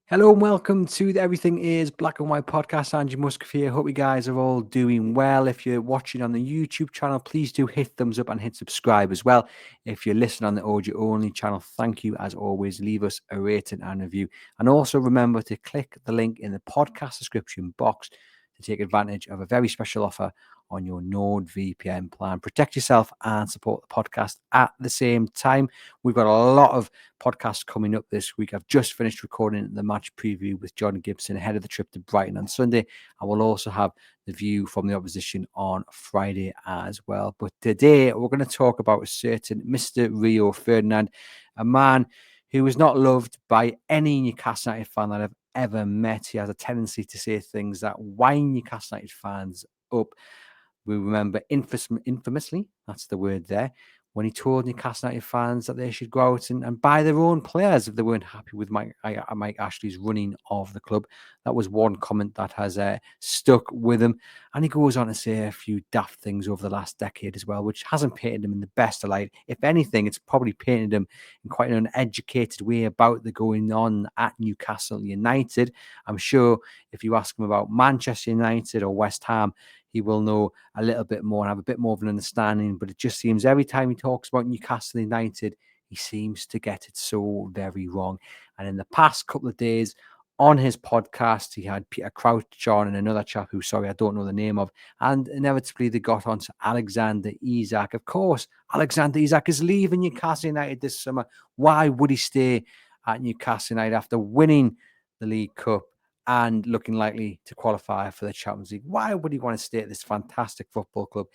Hello and welcome to the Everything is Black and White podcast. Angie Musgrove here. Hope you guys are all doing well. If you're watching on the YouTube channel, please do hit thumbs up and hit subscribe as well. If you're listening on the audio only channel, thank you as always. Leave us a rating and review. And also remember to click the link in the podcast description box to take advantage of a very special offer on your NordVPN plan. Protect yourself and support the podcast at the same time. We've got a lot of podcasts coming up this week. I've just finished recording the match preview with John Gibson ahead of the trip to Brighton on Sunday. I will also have the view from the opposition on Friday as well. But today we're going to talk about a certain Mr. Rio Ferdinand, a man who is not loved by any Newcastle United fan that I've ever met. He has a tendency to say things that wind Newcastle United fans up. We remember infamously, that's the word there, when he told Newcastle United fans that they should go out and buy their own players if they weren't happy with Mike Ashley's running of the club. That was one comment that has stuck with him. And he goes on to say a few daft things over the last decade as well, which hasn't painted him in the best of light. If anything, it's probably painted him in quite an uneducated way about the going on at Newcastle United. I'm sure if you ask him about Manchester United or West Ham, he will know a little bit more and have a bit more of an understanding. But it just seems every time he talks about Newcastle United, he seems to get it so very wrong. And in the past couple of days on his podcast, he had Peter Crouch on and another chap who, sorry, I don't know the name of. And inevitably they got on to Alexander Isak. Of course, Alexander Isak is leaving Newcastle United this summer. Why would he stay at Newcastle United after winning the League Cup and looking likely to qualify for the Champions League? Why would he want to stay at this fantastic football club?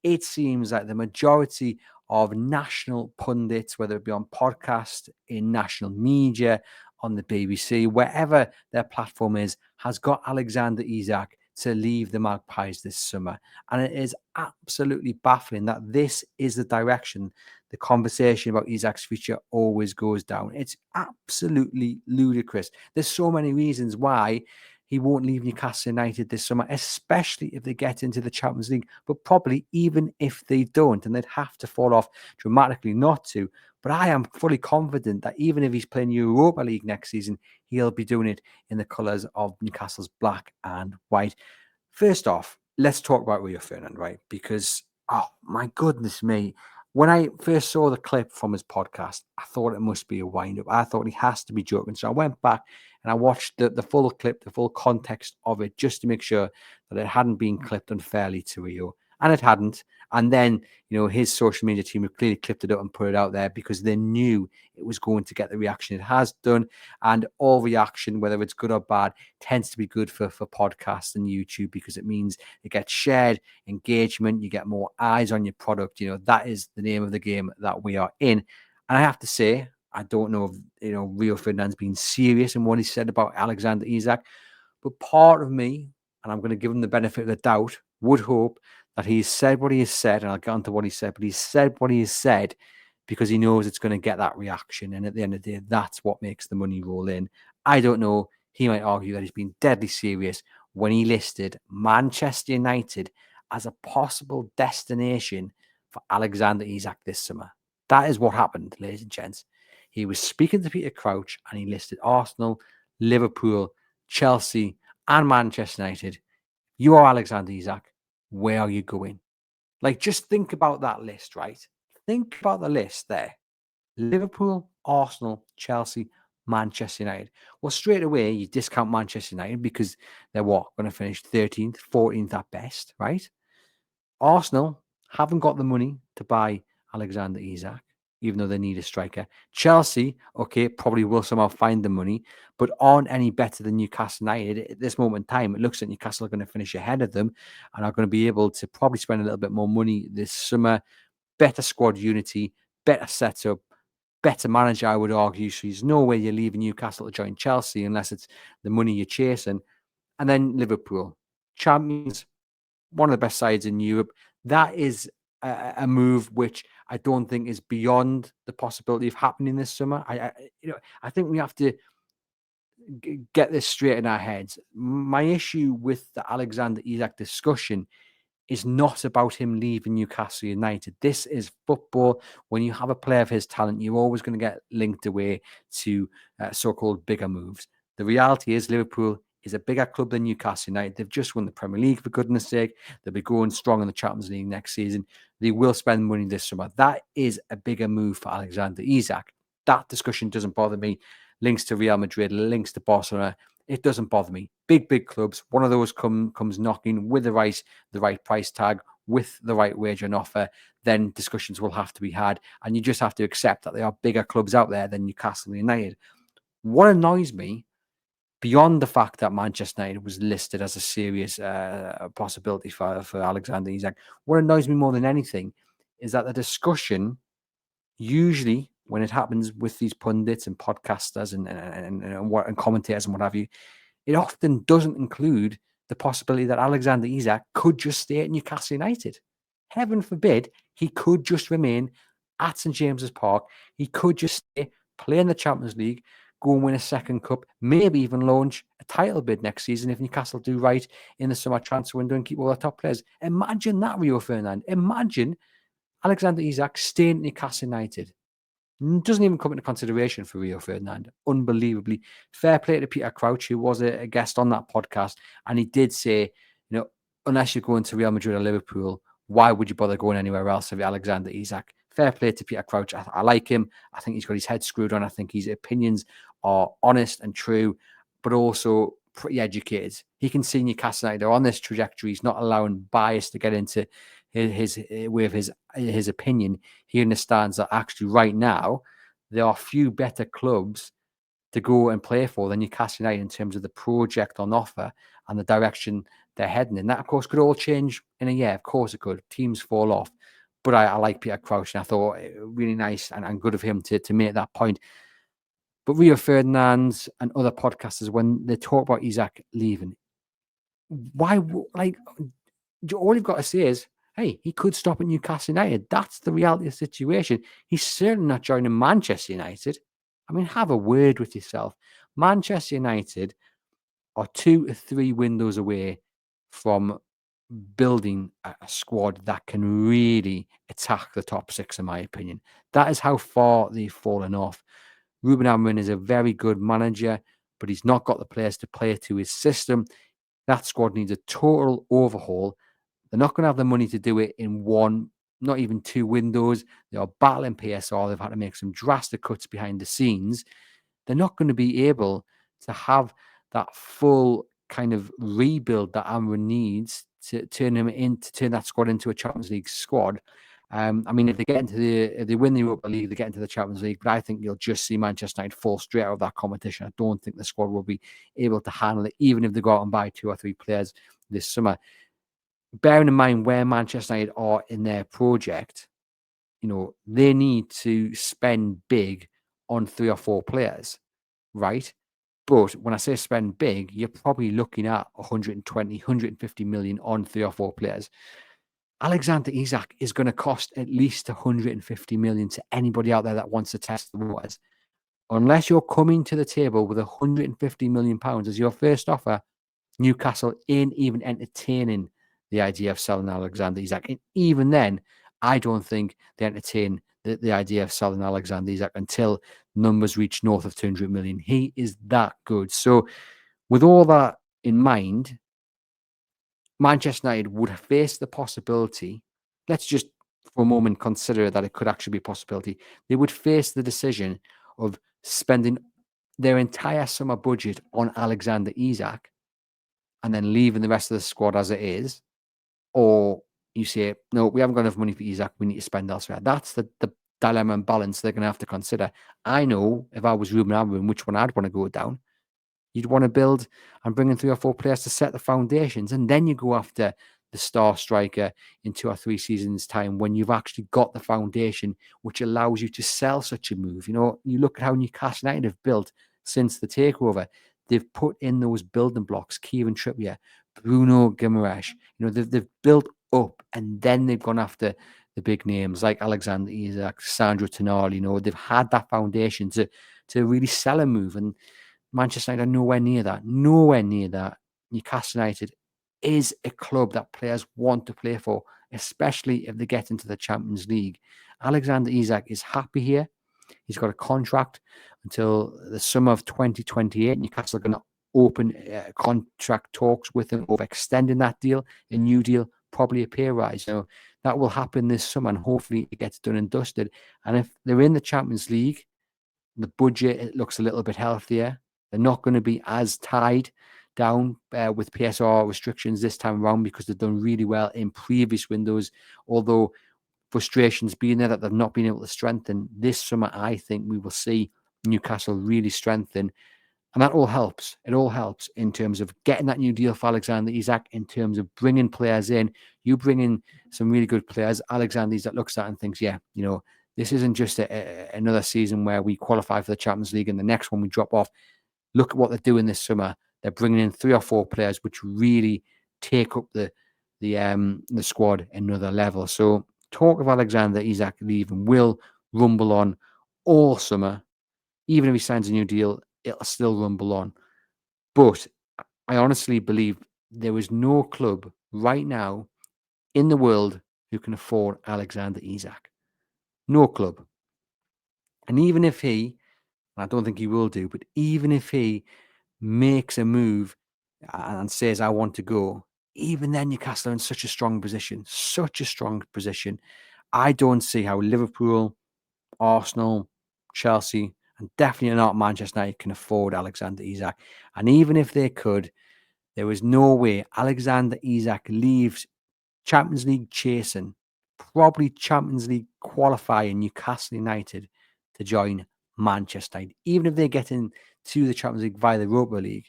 It seems like the majority of national pundits, whether it be on podcast, in national media, on the BBC, wherever their platform is, has got Alexander Isak to leave the Magpies this summer. And it is absolutely baffling that this is the direction the conversation about Isak's future always goes down. It's absolutely ludicrous. There's so many reasons why he won't leave Newcastle United this summer, especially if they get into the Champions League, but probably even if they don't, and they'd have to fall off dramatically not to. But I am fully confident that even if he's playing Europa League next season, he'll be doing it in the colours of Newcastle's black and white. First off, let's talk about Rio Ferdinand, right? Because, oh my goodness me, when I first saw the clip from his podcast, I thought it must be a wind-up. I thought he has to be joking. So I went back and I watched the full clip, the full context of it, just to make sure that it hadn't been clipped unfairly to Rio. And it hadn't. And then, his social media team have clearly clipped it up and put it out there because they knew it was going to get the reaction it has done. And all reaction, whether it's good or bad, tends to be good for podcasts and YouTube because it means it gets shared engagement, you get more eyes on your product. That is the name of the game that we are in. And I have to say, I don't know if Rio Ferdinand's been serious in what he said about Alexander Isak, but part of me, and I'm going to give him the benefit of the doubt, would hope that he's said what he has said, and I'll get on to what he said, but he's said what he has said because he knows it's going to get that reaction. And at the end of the day, that's what makes the money roll in. I don't know. He might argue that he's been deadly serious when he listed Manchester United as a possible destination for Alexander Isak this summer. That is what happened, ladies and gents. He was speaking to Peter Crouch and he listed Arsenal, Liverpool, Chelsea, and Manchester United. You are Alexander Isak. Where are you going? Like, just think about that list, right? Think about the list there. Liverpool, Arsenal, Chelsea, Manchester United. Well, straight away, you discount Manchester United because they're what? Going to finish 13th, 14th at best, right? Arsenal haven't got the money to buy Alexander Isak, even though they need a striker. Chelsea, okay, probably will somehow find the money, but aren't any better than Newcastle United. At this moment in time, it looks like Newcastle are going to finish ahead of them and are going to be able to probably spend a little bit more money this summer. Better squad unity, better setup, better manager, I would argue. So there's no way you're leaving Newcastle to join Chelsea unless it's the money you're chasing. And then Liverpool, champions, one of the best sides in Europe. That is a move which I don't think is beyond the possibility of happening this summer. I think we have to get this straight in our heads. My issue with the Alexander Isak discussion is not about him leaving Newcastle United. This is football. When you have a player of his talent, you're always going to get linked away to so-called bigger moves. The reality is Liverpool is a bigger club than Newcastle United. They've just won the Premier League, for goodness sake. They'll be going strong in the Champions League next season. They will spend money this summer. That is a bigger move for Alexander Isak. That discussion doesn't bother me. Links to Real Madrid, links to Barcelona. It doesn't bother me. Big clubs. One of those comes knocking with the right price tag, with the right wage on offer. Then discussions will have to be had, and you just have to accept that there are bigger clubs out there than Newcastle United. What annoys me, beyond the fact that Manchester United was listed as a serious possibility for Alexander Isak, what annoys me more than anything is that the discussion, usually when it happens with these pundits and podcasters and commentators and what have you, it often doesn't include the possibility that Alexander Isak could just stay at Newcastle United. Heaven forbid he could just remain at St James's Park. He could just stay, play in the Champions League, go and win a second cup, maybe even launch a title bid next season if Newcastle do right in the summer transfer window and keep all their top players. Imagine that, Rio Ferdinand. Imagine Alexander Isak staying at Newcastle United. Doesn't even come into consideration for Rio Ferdinand. Unbelievably. Fair play to Peter Crouch, who was a guest on that podcast. And he did say, unless you're going to Real Madrid or Liverpool, why would you bother going anywhere else with Alexander Isak? Fair play to Peter Crouch. I like him. I think he's got his head screwed on. I think his opinions are honest and true, but also pretty educated. He can see Newcastle United are on this trajectory. He's not allowing bias to get into his opinion. He understands that actually right now there are few better clubs to go and play for than Newcastle United in terms of the project on offer and the direction they're heading in. That, of course, could all change in a year. Of course it could. Teams fall off. But I like Peter Crouch, and I thought really nice and good of him to make that point. But Rio Ferdinand and other podcasters, when they talk about Isak leaving, why, all you've got to say is, hey, he could stop at Newcastle United. That's the reality of the situation. He's certainly not joining Manchester United. I mean, have a word with yourself. Manchester United are 2 or 3 windows away from building a squad that can really attack the top 6, in my opinion. That is how far they've fallen off. Ruben Amorim is a very good manager, but he's not got the players to play to his system. That squad needs a total overhaul. They're not going to have the money to do it in 1, not even 2 windows. They are battling PSR. They've had to make some drastic cuts behind the scenes. They're not going to be able to have that full kind of rebuild that Amorim needs to turn that squad into a Champions League squad. I mean, if they win the Europa League, they get into the Champions League. But I think you'll just see Manchester United fall straight out of that competition. I don't think the squad will be able to handle it, even if they go out and buy 2 or 3 players this summer. Bearing in mind where Manchester United are in their project, they need to spend big on 3 or 4 players, right? But when I say spend big, you're probably looking at 120, 150 million on 3 or 4 players. Alexander Isak is going to cost at least 150 million to anybody out there that wants to test the waters. Unless you're coming to the table with 150 million pounds as your first offer, Newcastle ain't even entertaining the idea of selling Alexander Isak. And even then, I don't think they entertain the idea of selling Alexander Isak until numbers reach north of 200 million. He is that good. So with all that in mind, Manchester United would face the possibility, let's just for a moment consider that it could actually be a possibility. They would face the decision of spending their entire summer budget on Alexander Isak and then leaving the rest of the squad as it is. Or you say, no, we haven't got enough money for Isak, we need to spend elsewhere. That's the dilemma and balance they're going to have to consider. I know if I was Ruben Amorim, which one I'd want to go down. You'd want to build and bring in 3 or 4 players to set the foundations, and then you go after the star striker in 2 or 3 seasons' time when you've actually got the foundation, which allows you to sell such a move. You look at how Newcastle United have built since the takeover. They've put in those building blocks, Kieran Trippier, Bruno Guimaraes. They've built up, and then they've gone after the big names like Alexander Isak, Sandro Tonali. They've had that foundation to really sell a move, and Manchester United are nowhere near that. Nowhere near that. Newcastle United is a club that players want to play for, especially if they get into the Champions League. Alexander Isak is happy here. He's got a contract until the summer of 2028. Newcastle are going to open contract talks with him over extending that deal, a new deal, probably a pay rise. That will happen this summer, and hopefully it gets done and dusted. And if they're in the Champions League, the budget, it looks a little bit healthier. They're not going to be as tied down with PSR restrictions this time around, because they've done really well in previous windows, although frustrations being there that they've not been able to strengthen. This summer, I think we will see Newcastle really strengthen, and that all helps. It all helps in terms of getting that new deal for Alexander Isak, in terms of bringing players in. You bring in some really good players. Alexander Isak looks at it and thinks, yeah, this isn't just another season where we qualify for the Champions League and the next one we drop off. Look at what they're doing this summer. They're bringing in 3 or 4 players which really take up the squad another level. So talk of Alexander Isak leaving will rumble on all summer. Even if he signs a new deal, it'll still rumble on. But I honestly believe there is no club right now in the world who can afford Alexander Isak. No club. And even if he, I don't think he will do, but even if he makes a move and says, I want to go, even then Newcastle are in such a strong position. I don't see how Liverpool, Arsenal, Chelsea, and definitely not Manchester United can afford Alexander Isak. And even if they could, there is no way Alexander Isak leaves Champions League chasing, probably Champions League qualifying Newcastle United to join Manchester United. Even if they get into the Champions League via the Europa League,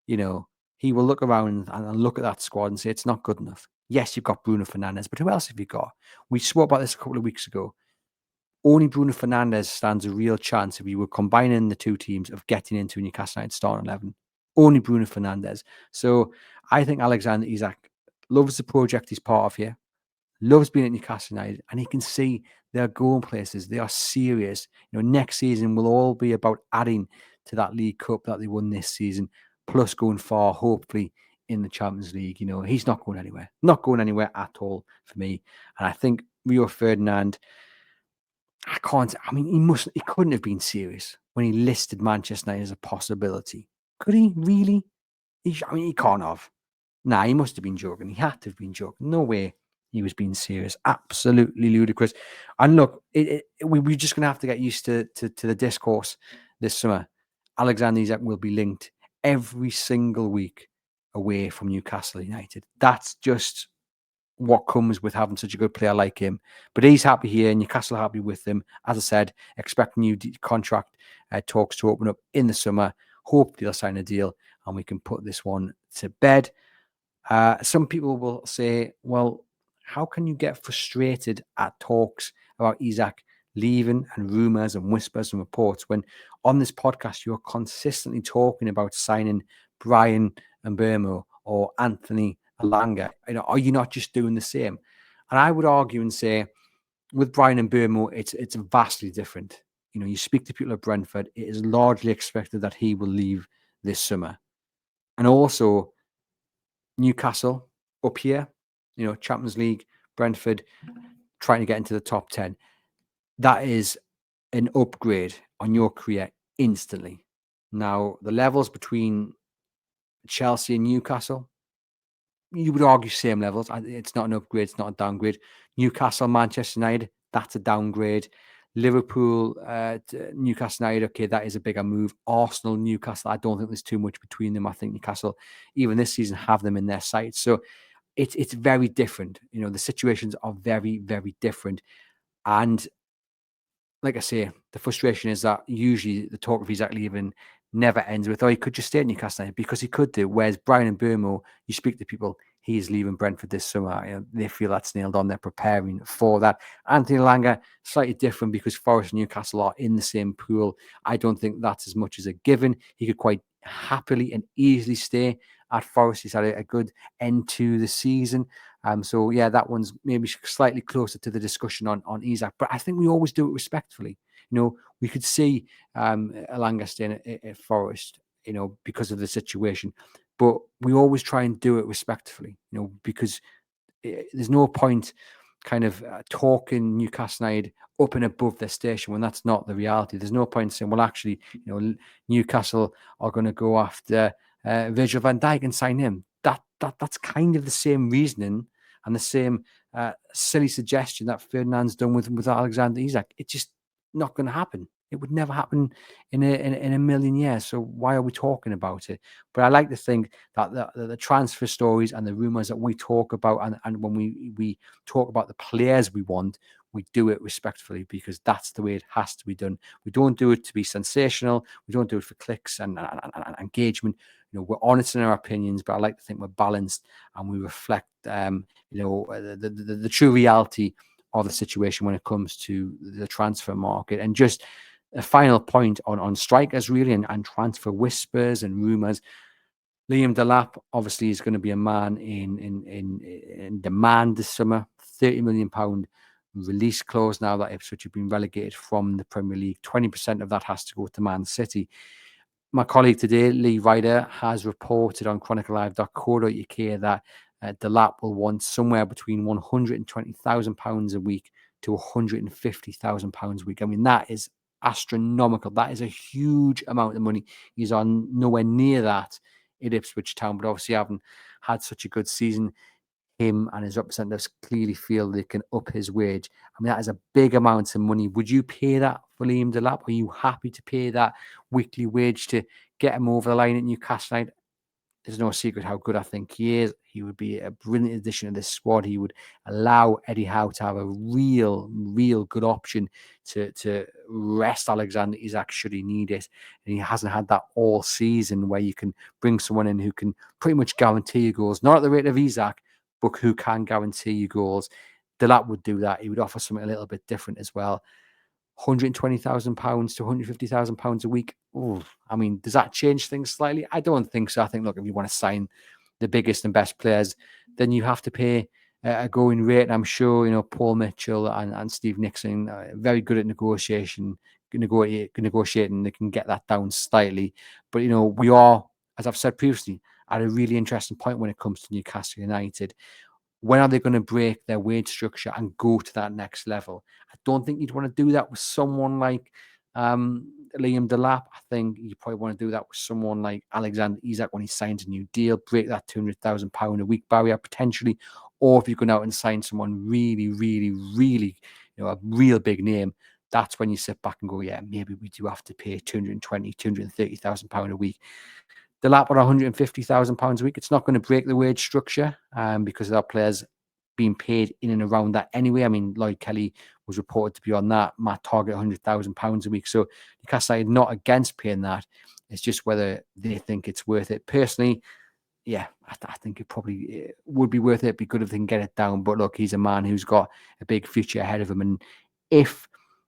he will look around and look at that squad and say, it's not good enough. Yes, you've got Bruno Fernandes, but who else have you got? We spoke about this a couple of weeks ago. Only Bruno Fernandes stands a real chance if we were combining the two teams of getting into Newcastle United starting 11. Only Bruno Fernandes. So I think Alexander Isak loves the project he's part of here, loves being at Newcastle United, and he can see they're going places. They are serious. Next season will all be about adding to that League Cup that they won this season, plus going far, hopefully, in the Champions League. He's not going anywhere. Not going anywhere at all for me. And I think Rio Ferdinand, he couldn't have been serious when he listed Manchester United as a possibility. Could he really? He can't have. Nah, he must have been joking. He had to have been joking. No way he was being serious. Absolutely ludicrous. And look, we're just going to have to get used to the discourse this summer. Alexander Isak will be linked every single week away from Newcastle United. That's just what comes with having such a good player like him. But he's happy here, and Newcastle are happy with him. As I said, expect new contract talks to open up in the summer. Hopefully they'll sign a deal and we can put this one to bed. Some people will say, well, how can you get frustrated at talks about Isak leaving and rumours and whispers and reports when on this podcast you're consistently talking about signing Bryan Mbeumo or Anthony Elanga? Are you not just doing the same? And I would argue and say, with Bryan Mbeumo, it's vastly different. You speak to people at Brentford, it is largely expected that he will leave this summer. And also, Newcastle up here, Champions League, Brentford, trying to get into the top 10. That is an upgrade on your career instantly. Now, the levels between Chelsea and Newcastle, you would argue same levels. It's not an upgrade, it's not a downgrade. Newcastle, Manchester United, that's a downgrade. Liverpool, Newcastle United, okay, that is a bigger move. Arsenal, Newcastle, I don't think there's too much between them. I think Newcastle, even this season, have them in their sights. So it's very different. The situations are very, very different. And like I say, the frustration is that usually the talk of Isak leaving never ends with, he could just stay at Newcastle United, because he could do. Whereas Bryan Mbeumo, you speak to people, he is leaving Brentford this summer. They feel that's nailed on. They're preparing for that. Anthony Elanga, slightly different because Forest and Newcastle are in the same pool. I don't think that's as much as a given. He could quite happily and easily stay at Forest. He's had a good end to the season. So yeah, that one's maybe slightly closer to the discussion on Isak. But I think we always do it respectfully. We could see Elanga staying at Forest, because of the situation. But we always try and do it respectfully, because there's no point kind of talking Newcastle United up and above their station when that's not the reality. There's no point in saying, well, actually, Newcastle are going to go after Virgil van Dijk and sign him. That's kind of the same reasoning and the same silly suggestion that Ferdinand's done with Alexander Isak. It's just not going to happen. It would never happen in a million years. So why are we talking about it? But I like to think that the transfer stories and the rumours that we talk about, and when we talk about the players we want, we do it respectfully, because that's the way it has to be done. We don't do it to be sensational. We don't do it for clicks and engagement. We're honest in our opinions, but I like to think we're balanced and we reflect, the true reality of the situation when it comes to the transfer market. And just a final point on strikers, really, and transfer whispers and rumours. Liam Delap obviously is going to be a man in demand this summer. £30 million release clause now that Ipswich have been relegated from the Premier League. 20% of that has to go to Man City. My colleague today, Lee Ryder, has reported on chroniclelive.co.uk that Delap will want somewhere between £120,000 a week to £150,000 a week. I mean, that is astronomical. That is a huge amount of money. He's on nowhere near that in Ipswich Town, but obviously haven't had such a good season. Him and his representatives clearly feel they can up his wage. I mean, that is a big amount of money. Would you pay that for Liam Delap? Are you happy to pay that weekly wage to get him over the line at Newcastle United? There's no secret how good I think he is. He would be a brilliant addition to this squad. He would allow Eddie Howe to have a real good option to rest Alexander Isak should he need it. And he hasn't had that all season, where you can bring someone in who can pretty much guarantee you goals, not at the rate of Isak, but who can guarantee you goals. Delap would do that. He would offer something a little bit different as well. £120,000 to £150,000 a week. Ooh, I mean, does that change things slightly? I don't think so. I think, look, if you want to sign the biggest and best players, then you have to pay a going rate. And I'm sure, Paul Mitchell and Steve Nixon are very good at negotiating. They can get that down slightly. But, we are, as I've said previously, at a really interesting point when it comes to Newcastle United. When are they going to break their wage structure and go to that next level? I don't think you'd want to do that with someone like Liam Delap. I think you probably want to do that with someone like Alexander Isak when he signs a new deal, break that £200,000 a week barrier potentially. Or if you're going out and sign someone really, a real big name, that's when you sit back and go, yeah, maybe we do have to pay £220,000, £230,000 a week. Delap at £150,000 a week. It's not going to break the wage structure because our players being paid in and around that anyway. I mean, Lloyd Kelly was reported to be on that. Matt Target, £100,000 a week. So Newcastle United not against paying that. It's just whether they think it's worth it. Personally, yeah, I think it probably would be worth it. It'd be good if they can get it down. But look, he's a man who's got a big future ahead of him. And if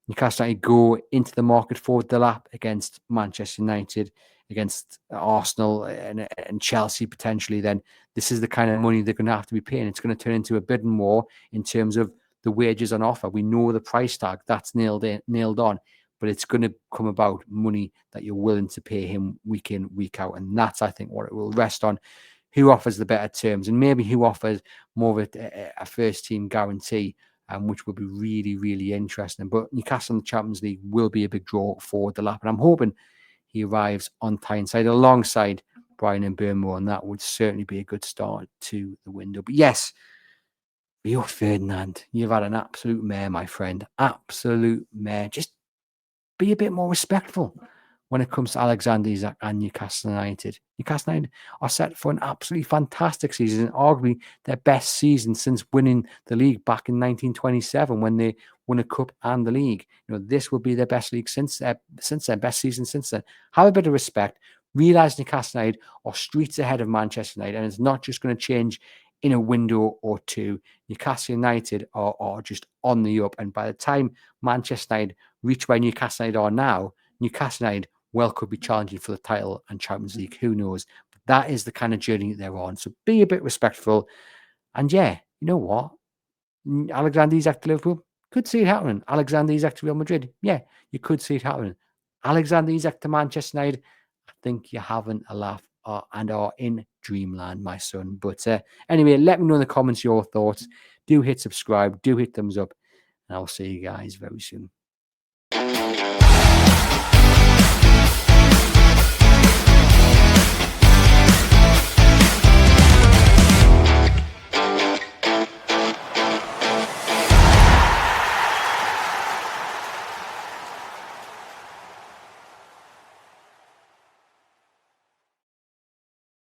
Newcastle United go into the market for Delap against Manchester United, against Arsenal and Chelsea potentially, then this is the kind of money they're going to have to be paying. It's going to turn into a bidding war in terms of the wages on offer. We know the price tag, that's nailed on, but it's going to come about money that you're willing to pay him week in, week out. And that's, I think, what it will rest on. Who offers the better terms, and maybe who offers more of a first team guarantee, which would be really interesting. But Newcastle in the Champions League will be a big draw for Delap, and I'm hoping he arrives on Tyneside alongside Brian and Burnmore, and that would certainly be a good start to the window. But yes, Rio Ferdinand, you've had an absolute mare, my friend. Absolute mare. Just be a bit more respectful when it comes to Alexander Isak and Newcastle United. Newcastle United are set for an absolutely fantastic season, arguably their best season since winning the league back in 1927 when they won a cup and the league. This will be their best league since then, best season since then. Have a bit of respect. Realise Newcastle United are streets ahead of Manchester United, and it's not just going to change in a window or two. Newcastle United are just on the up, and by the time Manchester United reach where Newcastle United are now, Newcastle United could be challenging for the title and Champions League. Who knows? But that is the kind of journey they're on. So be a bit respectful. And yeah, you know what? Alexander Isak to Liverpool, could see it happening. Alexander Isak to Real Madrid, yeah, you could see it happening. Alexander Isak to Manchester United, I think you're having a laugh and are in dreamland, my son. But anyway, let me know in the comments your thoughts. Do hit subscribe, do hit thumbs up, and I'll see you guys very soon.